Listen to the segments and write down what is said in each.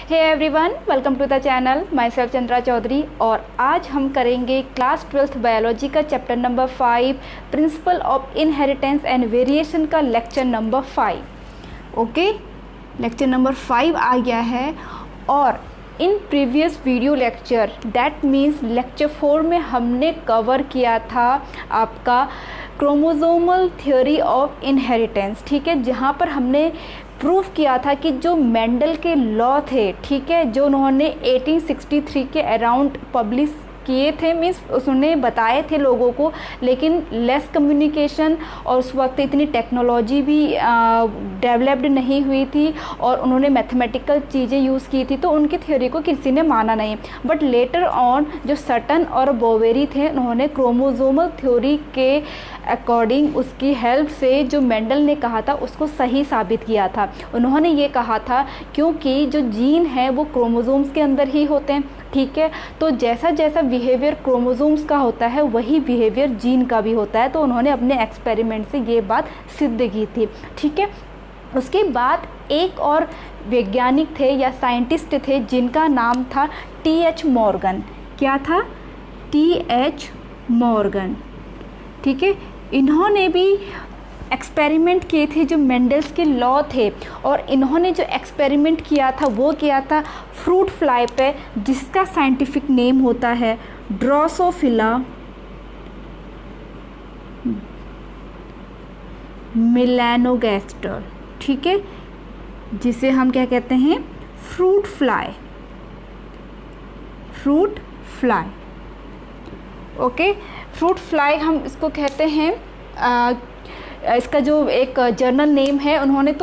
Hey everyone, welcome to the channel. Myself Chandra Chaudhary. और आज हम करेंगे क्लास 12th बायोलॉजी का chapter number 5 principle of inheritance and variation का lecture number 5। Okay, lecture number 5 आ गया है। और in previous video lecture that means lecture 4 में हमने कवर किया था आपका क्रोमोसोमल थ्योरी ऑफ इनहेरिटेंस, ठीक है, जहाँ पर हमने प्रूफ किया था कि जो मेंडल के लॉ थे, ठीक है, जो उन्होंने 1863 के अराउंड पब्लिश किए थे, मीन्स उसने बताए थे लोगों को, लेकिन लेस कम्युनिकेशन और उस वक्त इतनी टेक्नोलॉजी भी डेवलप्ड नहीं हुई थी और उन्होंने मैथमेटिकल चीज़ें यूज़ की थी, तो उनकी थ्योरी को किसी ने माना नहीं। बट लेटर ऑन जो सटन और बोवेरी थे, उन्होंने क्रोमोसोमल थ्योरी के अकॉर्डिंग उसकी हेल्प से जो मेंडल ने कहा था उसको सही साबित किया था। उन्होंने ये कहा था क्योंकि जो जीन है वो क्रोमोसोम्स के अंदर ही होते हैं, ठीक है, तो जैसा जैसा बिहेवियर क्रोमोसोम्स का होता है वही बिहेवियर जीन का भी होता है। तो उन्होंने अपने एक्सपेरिमेंट से ये बात सिद्ध की थी, ठीक है। उसके बाद एक और वैज्ञानिक थे या साइंटिस्ट थे जिनका नाम था टी.एच. मॉर्गन। क्या था? टी.एच. मॉर्गन, ठीक है। इन्होंने भी एक्सपेरिमेंट किए थे जो मेंडल्स के लॉ थे, और इन्होंने जो एक्सपेरिमेंट किया था वो किया था फ्रूट फ्लाई पे, जिसका साइंटिफिक नेम होता है ड्रोसोफिला मेलानोगास्टर, ठीक है, जिसे हम क्या कहते हैं? Fruit fly. Fruit fly, okay. Fruit fly हम इसको कहते हैं। इसका जो एक जर्नल नेम है इन्होंने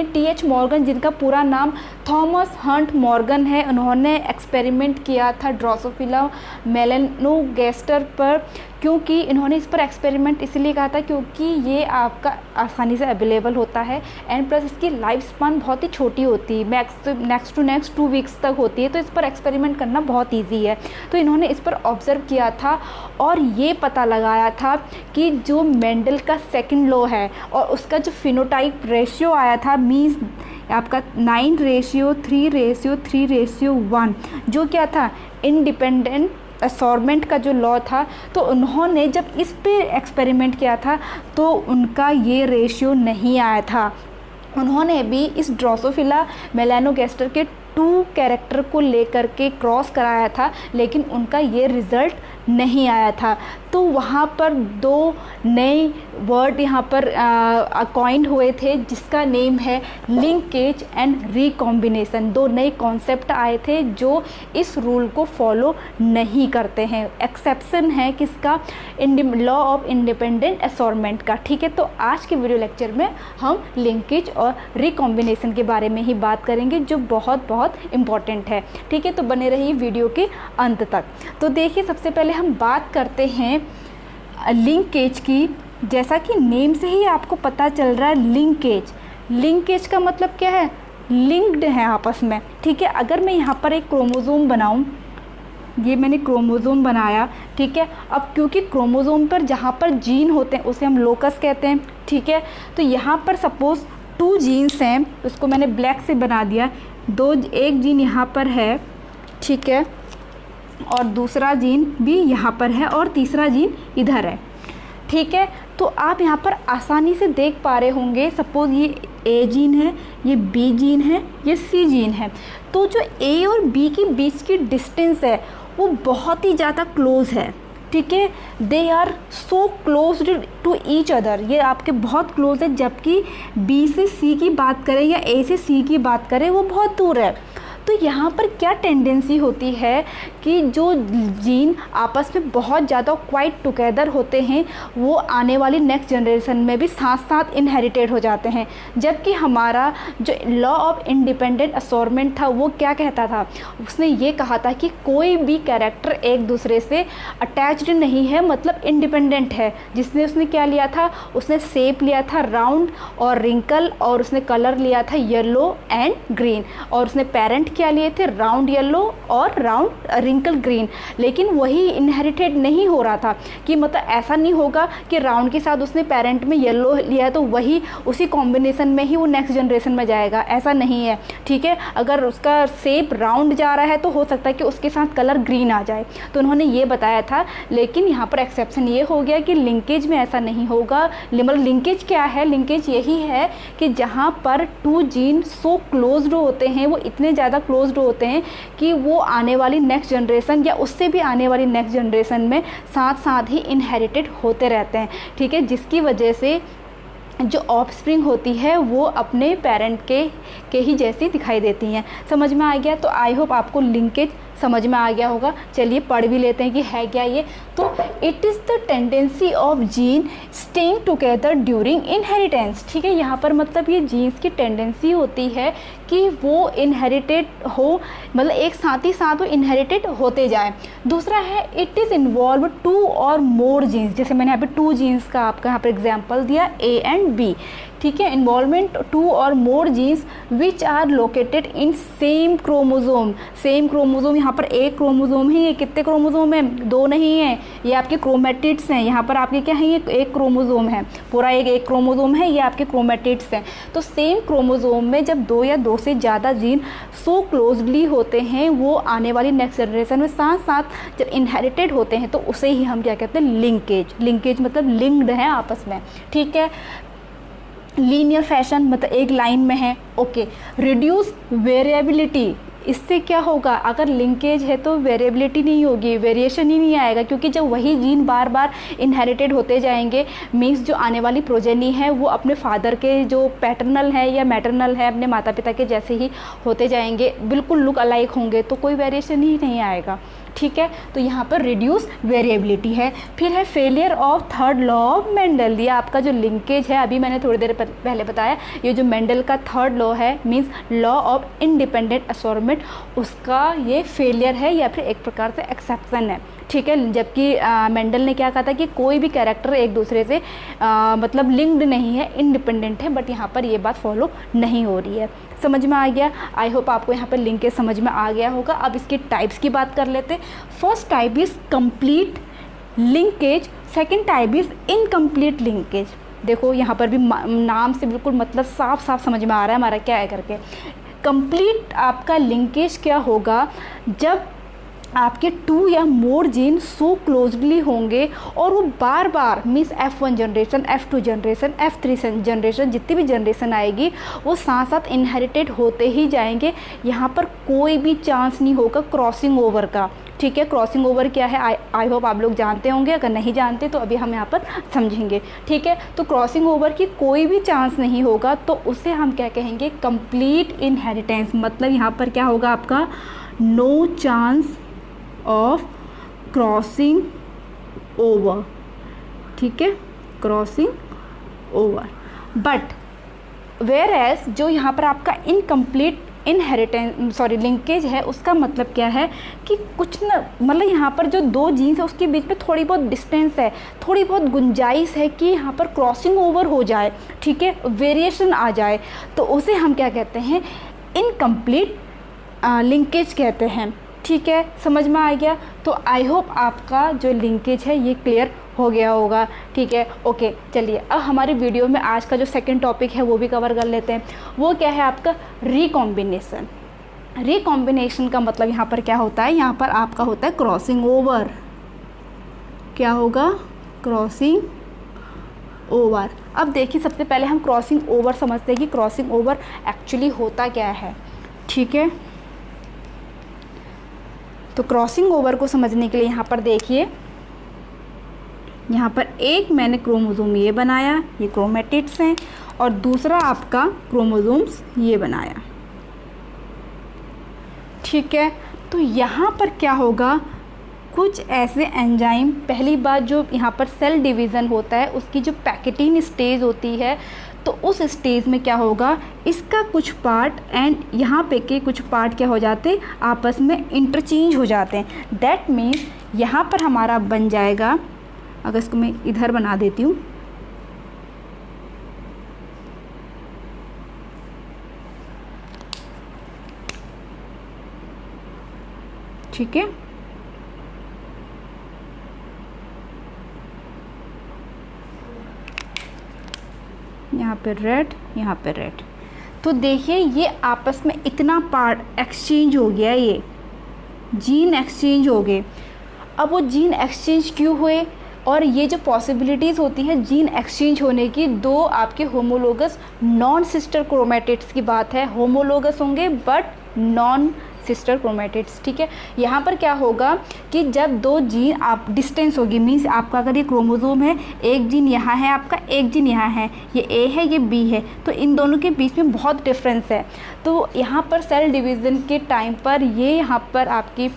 टी.एच. मॉर्गन, जिनका पूरा नाम थॉमस हंट मॉर्गन है, उन्होंने एक्सपेरिमेंट किया था ड्रोसोफिला मेलानोगास्टर पर। क्योंकि इन्होंने इस पर एक्सपेरिमेंट इसलिए कहा था क्योंकि ये आपका आसानी से अवेलेबल होता है एंड प्लस इसकी लाइफ स्पान बहुत ही छोटी होती है, नेक्स्ट टू नेक्स्ट 2 वीक्स तक होती है, तो इस पर एक्सपेरिमेंट करना बहुत ईजी है। तो इन्होंने इस पर ऑब्ज़र्व किया था और ये पता लगाया था कि जो मेंडल का सेकंड लॉ है और उसका जो फिनोटाइप रेशियो आया था, मीन्स आपका 9:3:3:1, जो क्या था? इंडिपेंडेंट असॉर्बमेंट का जो लॉ था। तो उन्होंने जब इस पे एक्सपेरिमेंट किया था तो उनका ये रेशियो नहीं आया था। उन्होंने भी इस ड्रोसोफिला मेलानोगास्टर के 2 कैरेक्टर को लेकर के क्रॉस कराया था, लेकिन उनका ये रिज़ल्ट नहीं आया था। तो वहाँ पर 2 नए वर्ड यहाँ पर कॉइंड हुए थे, जिसका नेम है लिंकेज एंड रिकॉम्बिनेशन। 2 नए कॉन्सेप्ट आए थे जो इस रूल को फॉलो नहीं करते हैं। एक्सेप्शन है किसका? लॉ ऑफ इंडिपेंडेंट असॉर्बमेंट का, ठीक है। तो आज के वीडियो लेक्चर में हम लिंकेज और रिकॉम्बिनेशन के बारे में ही बात करेंगे, जो बहुत बहुत इम्पॉर्टेंट है, ठीक है। तो बने रहिए वीडियो के अंत तक। तो देखिए, सबसे पहले हम बात करते हैं लिंकेज की। जैसा कि नेम से ही आपको पता चल रहा है, लिंकेज। लिंकेज का मतलब क्या है? लिंक्ड है आपस में, ठीक है। अगर मैं यहाँ पर एक क्रोमोसोम बनाऊँ, ये मैंने क्रोमोसोम बनाया, ठीक है। अब क्योंकि क्रोमोसोम पर जहाँ पर जीन होते हैं उसे हम लोकस कहते हैं, ठीक है। तो यहाँ पर सपोज़ 2 जीन्स हैं, उसको मैंने ब्लैक से बना दिया। एक जीन यहाँ पर है, ठीक है, और दूसरा जीन भी यहाँ पर है और तीसरा जीन इधर है, ठीक है। तो आप यहाँ पर आसानी से देख पा रहे होंगे, सपोज़ ये ए जीन है, ये बी जीन है, ये सी जीन है। तो जो ए और बी के बीच की डिस्टेंस है वो बहुत ही ज़्यादा क्लोज है, ठीक है। They are so close to each other, ये आपके बहुत क्लोज है। जबकि बी से सी की बात करें या ए से सी की बात करें, वो बहुत दूर है। तो यहाँ पर क्या टेंडेंसी होती है कि जो जीन आपस में बहुत ज़्यादा क्वाइट टुगेदर होते हैं, वो आने वाली नेक्स्ट जनरेशन में भी साथ साथ इनहेरिटेड हो जाते हैं। जबकि हमारा जो लॉ ऑफ इंडिपेंडेंट असॉर्बमेंट था वो क्या कहता था? उसने ये कहा था कि कोई भी कैरेक्टर एक दूसरे से अटैच्ड नहीं है, मतलब इंडिपेंडेंट है। जिसने उसने क्या लिया था? उसने शेप लिया था राउंड और रिंकल, और उसने कलर लिया था येलो एंड ग्रीन, और उसने पेरेंट क्या लिए थे, राउंड येलो और राउंड रिंकल ग्रीन, लेकिन वही इनहेरिटेड नहीं हो रहा था कि मतलब ऐसा नहीं होगा कि राउंड के साथ उसने पेरेंट में येलो लिया तो वही उसी कॉम्बिनेशन में ही वो नेक्स्ट जनरेशन में जाएगा, ऐसा नहीं है। ठीक है, अगर उसका शेप राउंड जा रहा है तो हो सकता है कि उसके साथ कलर ग्रीन आ जाए, तो उन्होंने ये बताया था। लेकिन यहाँ पर एक्सेप्शन ये हो गया कि लिंकेज में ऐसा नहीं होगा। मतलब लिंकेज क्या है, लिंकेज यही है कि जहाँ पर 2 जीन सो क्लोज्ड होते हैं, वो इतने ज़्यादा क्लोज्ड होते हैं कि वो आने वाली नेक्स्ट जनरेशन या उससे भी आने वाली नेक्स्ट जनरेशन में साथ साथ ही इनहेरिटेड होते रहते हैं। ठीक है, जिसकी वजह से जो ऑफस्प्रिंग होती है वो अपने पेरेंट के ही जैसी दिखाई देती हैं। समझ में आ गया? तो आई होप आपको लिंकेज समझ में आ गया होगा। चलिए पढ़ भी लेते हैं कि है क्या ये। तो it is the tendency of gene staying together during inheritance. ठीक है, यहाँ पर मतलब ये जीन्स की टेंडेंसी होती है कि वो इनहेरिटेड हो, मतलब एक साथ ही साथ वो इनहेरिटेड होते जाए। दूसरा है इट इज़ इन्वॉल्व 2 और मोर जीन्स, जैसे मैंने यहाँ पे 2 जीन्स का आपका यहाँ पर एग्जाम्पल दिया, A एंड B। ठीक है, इन्वॉल्वमेंट 2 और more genes which are located in same chromosome. Same chromosome, यहाँ पर एक क्रोमोजोम है, ये कितने क्रोमोजोम है, 2 नहीं है, ये आपके क्रोमेटिड्स हैं। यहाँ पर आपके क्या है, ये एक क्रोमोजोम है, पूरा एक क्रोमोजोम है, ये आपके क्रोमेटिड्स हैं। तो सेम क्रोमोजोम में जब 2 या 2 से ज़्यादा जीन सो क्लोजली होते हैं, वो आने वाली नेक्स्ट जनरेशन में साथ साथ जब इनहेरिटेड होते हैं, तो उसे ही हम क्या कहते हैं, लिंकेज। लिंकेज मतलब लिंक्ड है आपस में। ठीक है, लीनियर फैशन मतलब एक लाइन में है। ओके, रिड्यूस वेरिएबिलिटी, इससे क्या होगा, अगर लिंकेज है तो वेरिएबिलिटी नहीं होगी, वेरिएशन ही नहीं आएगा, क्योंकि जब वही जीन बार बार इनहेरिटेड होते जाएंगे, मीन्स जो आने वाली प्रोजेनी है वो अपने फादर के जो पैटर्नल है या मैटरनल है, अपने माता पिता के जैसे ही होते जाएंगे, बिल्कुल लुक अलाइक होंगे, तो कोई वेरिएशन ही नहीं आएगा। ठीक है, तो यहाँ पर रिड्यूस वेरिएबिलिटी है। फिर है failure of third law of Mendel. ये आपका जो लिंकेज है, अभी मैंने थोड़ी देर पहले बताया, ये जो मेंडल का थर्ड लॉ है, means law of independent assortment, उसका ये फेलियर है या फिर एक प्रकार से एक्सेप्शन है। ठीक है, जबकि मेंडल ने क्या कहा था कि कोई भी कैरेक्टर एक दूसरे से मतलब लिंक्ड नहीं है, इंडिपेंडेंट है, बट यहाँ पर ये बात फॉलो नहीं हो रही है। समझ में आ गया? आई होप आपको यहाँ पर लिंकेज समझ में आ गया होगा। अब इसकी टाइप्स की बात कर लेते हैं। First type is complete linkage, second type is incomplete linkage. देखो यहाँ पर भी नाम से बिल्कुल मतलब साफ साफ समझ में आ रहा है हमारा क्या है करके। कंप्लीट आपका लिंकेज क्या होगा, जब आपके 2 या मोर जीन सो क्लोजली होंगे और वो बार बार means F1 generation, F2 generation, F3 generation, जितनी भी जनरेशन आएगी वो साथ साथ इनहेरिटेड होते ही जाएंगे। यहाँ पर कोई भी चांस नहीं होगा क्रॉसिंग ओवर का। ठीक है, क्रॉसिंग ओवर क्या है, आई होप आप लोग जानते होंगे, अगर नहीं जानते तो अभी हम यहाँ पर समझेंगे। ठीक है, तो क्रॉसिंग ओवर की कोई भी चांस नहीं होगा, तो उसे हम क्या कहेंगे, कंप्लीट इनहेरिटेंस। मतलब यहाँ पर क्या होगा आपका, no chance of crossing over. ठीक है, crossing over. But whereas जो यहाँ पर आपका इनकम्प्लीट लिंकेज है, उसका मतलब क्या है कि कुछ न मतलब यहाँ पर जो 2 जीन्स है उसके बीच में थोड़ी बहुत डिस्टेंस है, थोड़ी बहुत गुंजाइश है कि यहाँ पर क्रॉसिंग ओवर हो जाए। ठीक है, वेरिएशन आ जाए, तो उसे हम क्या कहते हैं, इनकम्प्लीट लिंकेज कहते हैं। ठीक है, समझ में आ गया? तो आई होप आपका जो लिंकेज है ये क्लियर हो गया होगा। ठीक है, ओके, चलिए अब हमारी वीडियो में आज का जो सेकंड टॉपिक है वो भी कवर कर लेते हैं। वो क्या है आपका, रिकॉम्बिनेशन। रिकॉम्बिनेशन का मतलब यहाँ पर क्या होता है, यहाँ पर आपका होता है क्रॉसिंग ओवर। क्या होगा, क्रॉसिंग ओवर। अब देखिए, सबसे पहले हम क्रॉसिंग ओवर समझते हैं कि क्रॉसिंग ओवर एक्चुअली होता क्या है। ठीक है, तो क्रॉसिंग ओवर को समझने के लिए यहाँ पर देखिए, यहाँ पर एक मैंने क्रोमोसोम ये बनाया, ये क्रोमेटिड्स हैं, और दूसरा आपका क्रोमोसोम्स ये बनाया। ठीक है, तो यहाँ पर क्या होगा, कुछ ऐसे एंजाइम, पहली बात जो यहाँ पर सेल डिवीज़न होता है उसकी जो पैकेटिन स्टेज होती है, तो उस स्टेज में क्या होगा, इसका कुछ पार्ट एंड यहाँ पे के कुछ पार्ट क्या हो जाते हैं, आपस में इंटरचेंज हो जाते हैं। दैट मीन्स यहाँ पर हमारा बन जाएगा, अगर इसको मैं इधर बना देती हूँ, ठीक है। यहाँ पे रेड, यहाँ पे रेड। तो देखिए ये आपस में इतना पार्ट एक्सचेंज हो गया, ये जीन एक्सचेंज हो गए। अब वो जीन एक्सचेंज क्यों हुए, और ये जो पॉसिबिलिटीज़ होती हैं जीन एक्सचेंज होने की, दो आपके होमोलोगस नॉन सिस्टर क्रोमेटिड्स की बात है। होमोलोगस होंगे बट नॉन सिस्टर क्रोमेटिड्स, ठीक है। यहाँ पर क्या होगा कि जब दो जीन आप डिस्टेंस होगी, मीन्स आपका अगर ये क्रोमोसोम है, एक जीन यहाँ है आपका, एक जीन यहाँ है, ये ए है ये बी है, तो इन दोनों के बीच में बहुत डिफरेंस है। तो यहाँ पर सेल डिवीज़न के टाइम पर ये यहाँ पर आपकी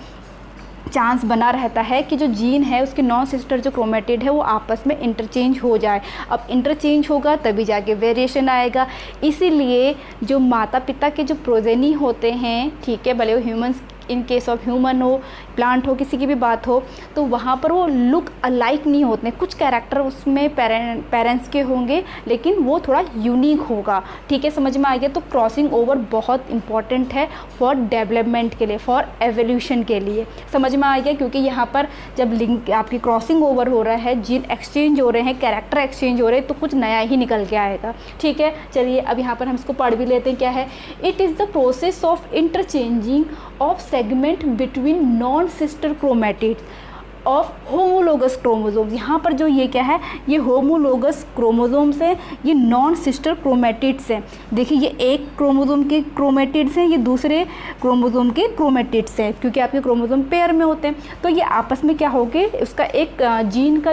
चांस बना रहता है कि जो जीन है उसके नॉन सिस्टर जो क्रोमेटिड है वो आपस में इंटरचेंज हो जाए। अब इंटरचेंज होगा तभी जाके वेरिएशन आएगा। इसीलिए जो माता पिता के जो प्रोजेनी होते हैं, ठीक है, भले वो humans, in case of human हो, प्लांट हो, किसी की भी बात हो, तो वहाँ पर वो लुक अलाइक नहीं होते। कुछ कैरेक्टर उसमें पेरेंट्स के होंगे लेकिन वो थोड़ा यूनिक होगा, ठीक है, समझ में आ गया। तो क्रॉसिंग ओवर बहुत इंपॉर्टेंट है फॉर डेवलपमेंट के लिए, फॉर एवोल्यूशन के लिए, समझ में आ गया। क्योंकि यहाँ पर जब लिंक आपकी क्रॉसिंग ओवर हो रहा है, जीन एक्सचेंज हो रहे हैं, कैरेक्टर एक्सचेंज हो रहे हैं, तो कुछ नया ही निकल के आएगा, ठीक है। चलिए अब यहाँ पर हम इसको पढ़ भी लेते हैं। क्या है? It is the process of interchanging of segment between non sister chromatids of homologous chromosomes. यहाँ पर जो ये क्या है, ये होमोलोगस क्रोमोसोम्स हैं, ये नॉन सिस्टर क्रोमेटिड्स हैं। देखिए ये एक क्रोमोसोम के क्रोमेटिड्स हैं, ये दूसरे क्रोमोसोम के क्रोमेटिड्स हैं, क्योंकि आपके क्रोमोसोम पेयर में होते हैं। तो ये आपस में क्या हो गए, उसका एक जीन का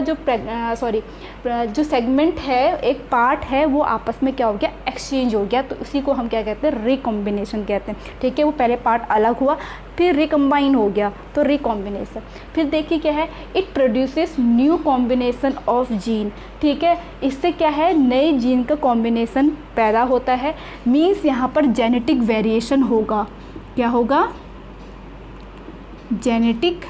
जो सेगमेंट है, एक पार्ट है, वो आपस में क्या हो गया, एक्सचेंज हो गया। तो उसी को हम क्या कहते हैं, रिकॉम्बिनेशन कहते हैं, ठीक है। वो पहले पार्ट अलग हुआ फिर रिकम्बाइन हो गया, तो रिकॉम्बिनेशन। फिर देखिए क्या है, it produces new combination of gene, ठीक है। इससे क्या है, नए जीन का कॉम्बिनेशन पैदा होता है। मीन्स यहाँ पर जेनेटिक वेरिएशन होगा। क्या होगा? Genetic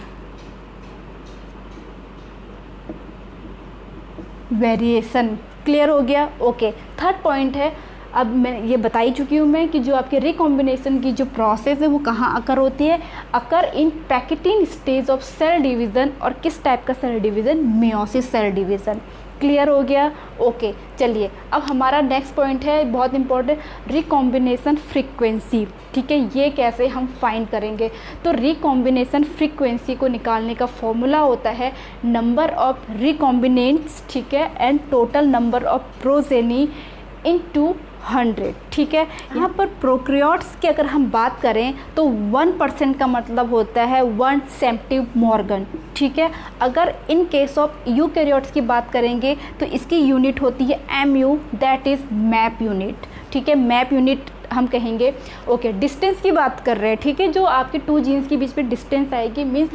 variation. क्लियर हो गया? ओके। थर्ड पॉइंट है, अब मैं ये बता ही चुकी हूँ मैं कि जो आपके रिकॉम्बिनेशन की जो प्रोसेस है वो कहाँ अकर होती है, occur in pachytene stage of cell division. और किस टाइप का cell division? Meiosis cell division. Clear हो गया? ओके। चलिए अब हमारा नेक्स्ट पॉइंट है बहुत इंपॉर्टेंट, रिकॉम्बिनेशन फ्रीक्वेंसी, ठीक है। ये कैसे हम फाइंड करेंगे? तो रिकॉम्बिनेशन फ्रीक्वेंसी को निकालने का फॉर्मूला होता है नंबर ऑफ रिकॉम्बिनेंट्स, ठीक है, and total number of progeny into 100, ठीक है। यहाँ पर प्रोकैरियोट्स की अगर हम बात करें तो 1% का मतलब होता है 1 सेंटीमॉर्गन, ठीक है। अगर इन केस ऑफ यूकैरियोट्स की बात करेंगे तो इसकी यूनिट होती है MU, that is map unit, ठीक है। मैप यूनिट हम कहेंगे। ओके, डिस्टेंस की बात कर रहे हैं, ठीक है, जो आपके टू जीन्स के बीच में डिस्टेंस आएगी, मीन्स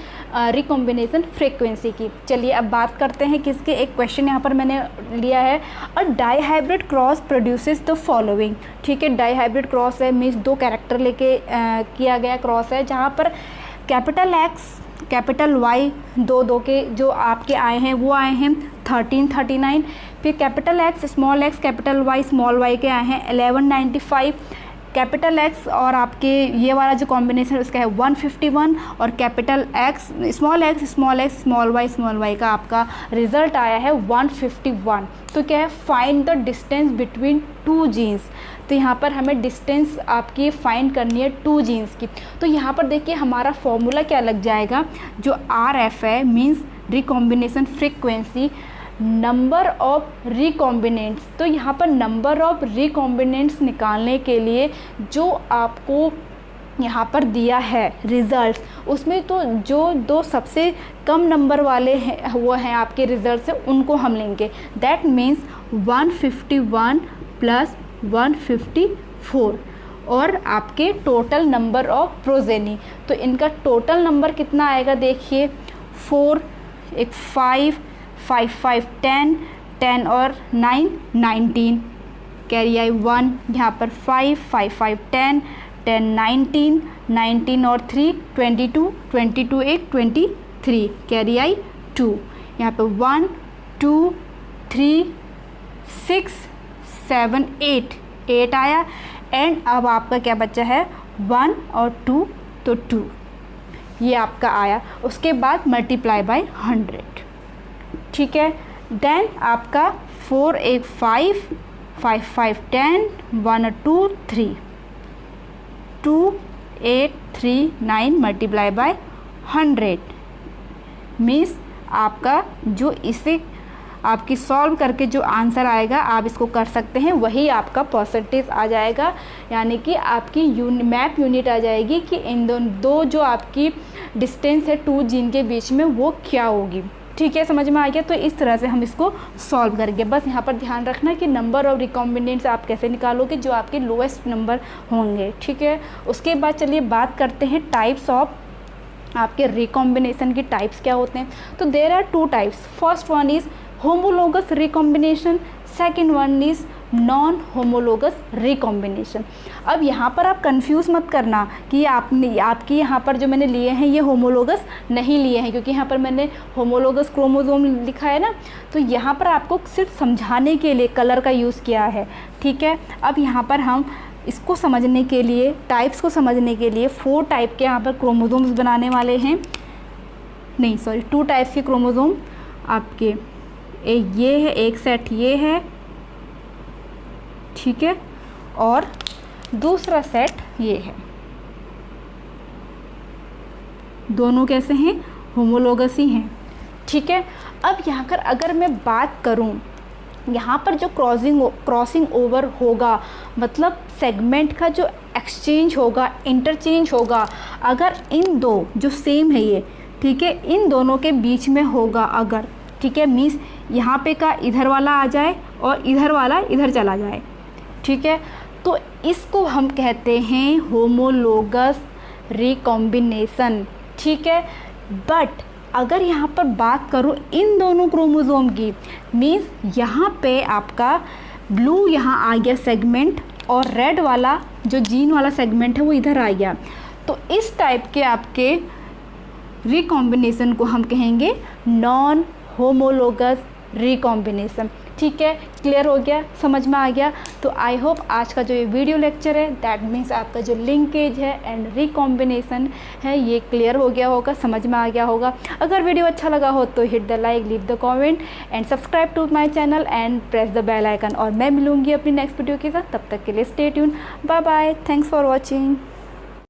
रिकॉम्बिनेशन फ्रीक्वेंसी की। चलिए अब बात करते हैं किसके, एक क्वेश्चन यहाँ पर मैंने लिया है, और dihybrid cross produces the following, ठीक है। डाईहाइब्रिड क्रॉस है, मीन्स दो कैरेक्टर लेके किया गया क्रॉस है, जहाँ पर कैपिटल X कैपिटल Y दो के जो आपके आए हैं वो आए हैं 1339। फिर capital X small x capital Y small y के आए हैं 1195। कैपिटल X और आपके ये वाला जो कॉम्बिनेशन उसका है 151, और capital X small x small y का आपका रिजल्ट आया है 151। तो क्या है, find the distance between two genes. तो यहाँ पर हमें डिस्टेंस आपकी फाइंड करनी है टू जीन्स की। तो यहाँ पर देखिए हमारा फॉर्मूला क्या लग जाएगा, जो RF है, means recombination frequency, number of recombinants. तो यहाँ पर नंबर ऑफ रिकॉम्बिनेंट्स निकालने के लिए जो आपको यहाँ पर दिया है रिज़ल्ट, उसमें तो जो दो सबसे कम नंबर वाले हैं वो हैं आपके रिज़ल्ट से, उनको हम लेंगे। दैट मीन्स 151 प्लस 154 और आपके टोटल नंबर ऑफ प्रोजेनी। तो इनका टोटल नंबर कितना आएगा, देखिए 4, एक 5, 5 5 10, 10 और 9 19, कैरी आई 1, यहाँ पर 5 5 5 10, 10 19, 19 और 3 22, 22 एक 23, कैरी आई 2, यहाँ पर 1 2 3 6 7 8 आया। एंड अब आपका क्या बचा है 1 और 2, तो 2, ये आपका आया, उसके बाद मल्टीप्लाई बाय 100, ठीक है। देन आपका 4 1 5 5 5 10 1 2 3 2 8 3 9 मल्टीप्लाई बाय 100 मीन्स आपका जो इसे आपकी सॉल्व करके जो आंसर आएगा आप इसको कर सकते हैं, वही आपका परसेंटेज आ जाएगा, यानी कि आपकी मैप यूनिट आ जाएगी कि इन दो जो आपकी डिस्टेंस है 2 जीन के बीच में वो क्या होगी, ठीक है। समझ में आ गया। तो इस तरह से हम इसको सॉल्व करेंगे। बस यहाँ पर ध्यान रखना कि नंबर ऑफ रिकॉम्बिनेंट्स आप कैसे निकालोगे, जो आपके लोएस्ट नंबर होंगे, ठीक है। उसके बाद चलिए बात करते हैं टाइप्स ऑफ आपके रिकॉम्बिनेशन की टाइप्स क्या होते हैं। तो there are 2 types. First one is homologous recombination, second one is non homologous recombination. अब यहाँ पर आप कंफ्यूज मत करना कि आपकी यहाँ पर जो मैंने लिए हैं ये होमोलोगस नहीं लिए हैं, क्योंकि यहाँ पर मैंने होमोलोगस क्रोमोसोम लिखा है ना, तो यहाँ पर आपको सिर्फ समझाने के लिए कलर का यूज़ किया है, ठीक है। अब यहाँ पर हम इसको समझने के लिए, टाइप्स को समझने के लिए 4 टाइप के यहाँ पर क्रोमोसोम्स बनाने वाले हैं, नहीं सॉरी 2 टाइप्स के क्रोमोसोम आपके, ये है एक सेट, ये है, ठीक है, और दूसरा सेट ये है। दोनों कैसे हैं, होमोलोगस ही हैं, ठीक है। अब यहाँ पर अगर मैं बात करूँ, यहाँ पर जो क्रॉसिंग ओवर होगा, मतलब सेगमेंट का जो एक्सचेंज होगा, इंटरचेंज होगा, अगर इन दो जो सेम है ये, ठीक है, इन दोनों के बीच में होगा अगर, ठीक है, मीन्स यहाँ पे का इधर वाला आ जाए और इधर वाला इधर चला जाए, ठीक है, तो इसको हम कहते हैं होमोलोगस रिकॉम्बिनेशन, ठीक है। बट अगर यहाँ पर बात करूँ इन दोनों क्रोमोसोम की, मीन्स यहाँ पे आपका ब्लू यहाँ आ गया सेगमेंट और रेड वाला जो जीन वाला सेगमेंट है वो इधर आ गया, तो इस टाइप के आपके रिकॉम्बिनेशन को हम कहेंगे नॉन होमोलोगस रिकॉम्बिनेशन, ठीक है। क्लियर हो गया, समझ में आ गया। तो आई होप आज का जो ये वीडियो लेक्चर है, दैट मीन्स आपका जो लिंकेज है एंड रिकॉम्बिनेशन है ये क्लियर हो गया होगा, समझ में आ गया होगा। अगर वीडियो अच्छा लगा हो तो hit the like, leave the comment and subscribe to my channel and press the bell icon. और मैं मिलूंगी अपनी नेक्स्ट वीडियो के साथ, तब तक के लिए stay tune, bye bye, thanks for watching.